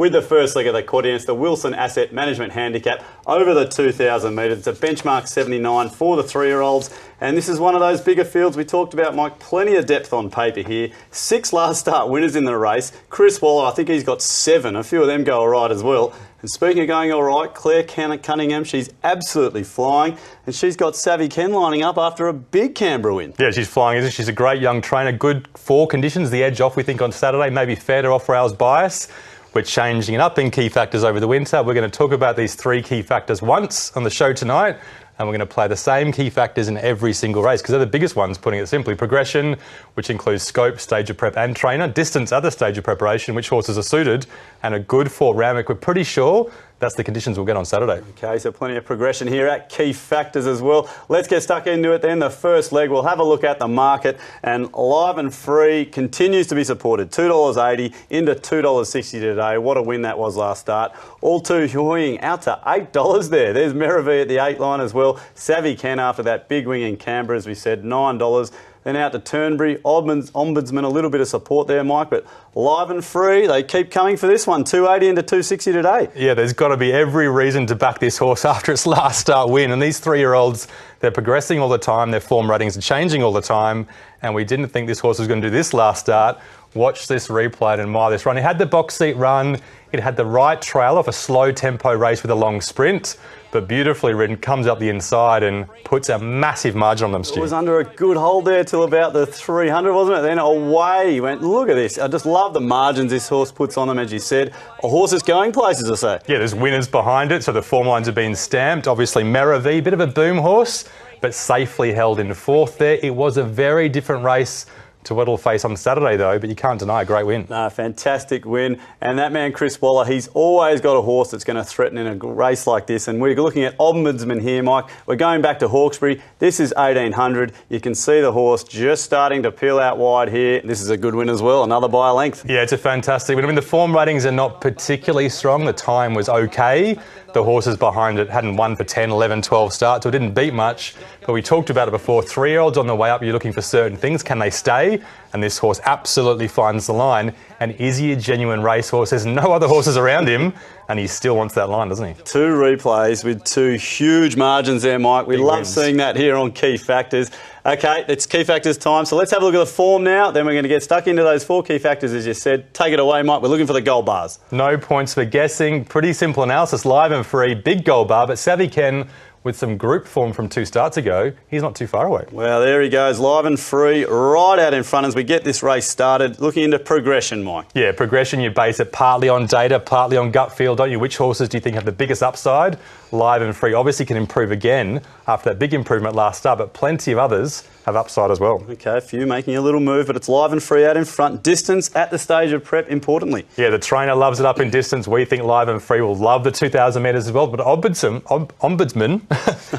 with the first leg of the quaddie. It's the Wilson Asset Management Handicap over the 2,000 metres. It's a benchmark 79 for the 3-year-olds. And this is one of those bigger fields we talked about, Mike. Plenty of depth on paper here. 6 last start winners in the race. Chris Waller, I think he's got 7. A few of them go all right as well. And speaking of going all right, Claire Cunningham, she's absolutely flying. And she's got Savvy Ken lining up after a big Canberra win. Yeah, she's flying, isn't she? She's a great young trainer. Good for conditions. The edge off, we think, on Saturday. Maybe fair to off-rails bias. We're changing it up in key factors over the winter. We're going to talk about these 3 key factors once on the show tonight. And we're going to play the same key factors in every single race because they're the biggest ones, putting it simply. Progression, which includes scope, stage of prep and trainer. Distance, other stage of preparation, which horses are suited. And a good for Randwick. We're pretty sure that's the conditions we'll get on Saturday. Okay, so plenty of progression here at key factors as well. Let's get stuck into it then. The first leg, we'll have a look at the market. And Live and Free continues to be supported. $2.80 into $2.60 today. What a win that was last start. All two hoying out to $8 there. There's Merivee at the 8 line as well. Savvy Ken after that big win in Canberra, as we said, $9. Then out to Turnberry, Ombudsman, a little bit of support there, Mike, but Live and Free, they keep coming for this one, $2.80 into $2.60 today. Yeah, there's got to be every reason to back this horse after its last start win. And these 3-year-olds, they're progressing all the time, their form ratings are changing all the time, and we didn't think this horse was going to do this last start. Watch this replay and admire this run. It had the box seat run, it had the right trail off a slow tempo race with a long sprint, but beautifully ridden, comes up the inside and puts a massive margin on them, Stu. It was under a good hold there till about the 300, wasn't it? Then away he went. Look at this. I just love the margins this horse puts on them, as you said. A horse is going places, I say. Yeah, there's winners behind it, so the form lines have been stamped. Obviously, Merivee, bit of a boom horse, but safely held in 4th there. It was a very different race to what it'll face on Saturday, though, but you can't deny a great win. No, fantastic win. And that man, Chris Waller, he's always got a horse that's going to threaten in a race like this. And we're looking at Ombudsman here, Mike. We're going back to Hawkesbury. This is 1800. You can see the horse just starting to peel out wide here. This is a good win as well, another by a length. Yeah, it's a fantastic win. I mean, the form ratings are not particularly strong. The time was okay. The horses behind it hadn't won for 10, 11, 12 starts, so it didn't beat much. But we talked about it before. 3-year-olds on the way up, you're looking for certain things. Can they stay? And this horse absolutely finds the line. And is he a genuine racehorse? There's no other horses around him, and he still wants that line, doesn't he? 2 replays with 2 huge margins there, Mike. We love seeing that here on Key Factors. Okay, it's Key Factors time, so let's have a look at the form now. Then we're going to get stuck into those 4 key factors, as you said. Take it away, Mike. We're looking for the gold bars. No points for guessing. Pretty simple analysis. Live and Free, big gold bar, but Savvy Ken, with some group form from 2 starts ago, he's not too far away. Well, there he goes, Live and Free, right out in front as we get this race started. Looking into progression, Mike. Yeah, progression, you base it partly on data, partly on gut feel, don't you? Which horses do you think have the biggest upside? Live and Free obviously can improve again after that big improvement last start, but plenty of others have upside as well. Okay, a few making a little move, but it's Live and Free out in front. Distance at the stage of prep, importantly. Yeah, the trainer loves it up in distance. We think Live and Free will love the 2,000 metres as well, but Ombudsman,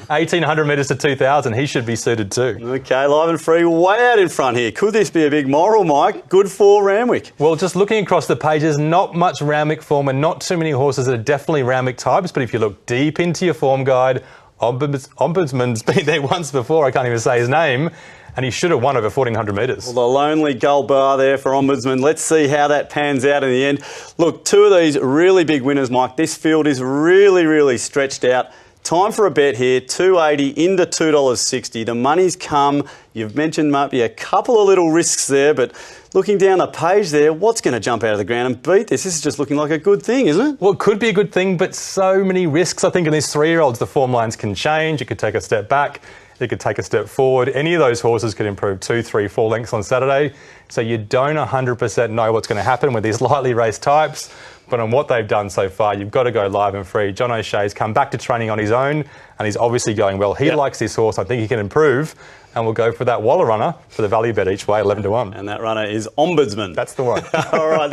1,800 metres to 2,000, he should be suited too. Okay, Live and Free way out in front here. Could this be a big moral, Mike? Good for Randwick. Well, just looking across the pages, not much Randwick form and not too many horses that are definitely Randwick types, but if you look deep into your form guide, Ombudsman's been there once before, I can't even say his name, and he should have won over 1,400 metres. Well, the lonely gold bar there for Ombudsman. Let's see how that pans out in the end. Look, 2 of these really big winners, Mike. This field is really, really stretched out. Time for a bet here, $2.80 into $2.60. The money's come. You've mentioned maybe a couple of little risks there, but looking down the page there, what's going to jump out of the ground and beat this? This is just looking like a good thing, isn't it? Well, it could be a good thing, but so many risks. I think in these 3-year-olds, the form lines can change. It could take a step back. It could take a step forward. Any of those horses could improve 2, 3, 4 lengths on Saturday. So you don't 100% know what's going to happen with these lightly raced types. But on what they've done so far, you've got to go Live and Free. John O'Shea's come back to training on his own, and he's obviously going well. He likes this horse. I think he can improve. And we'll go for that Waller runner for the value bet each way, 11 to 1. And that runner is Ombudsman. That's the one. All right.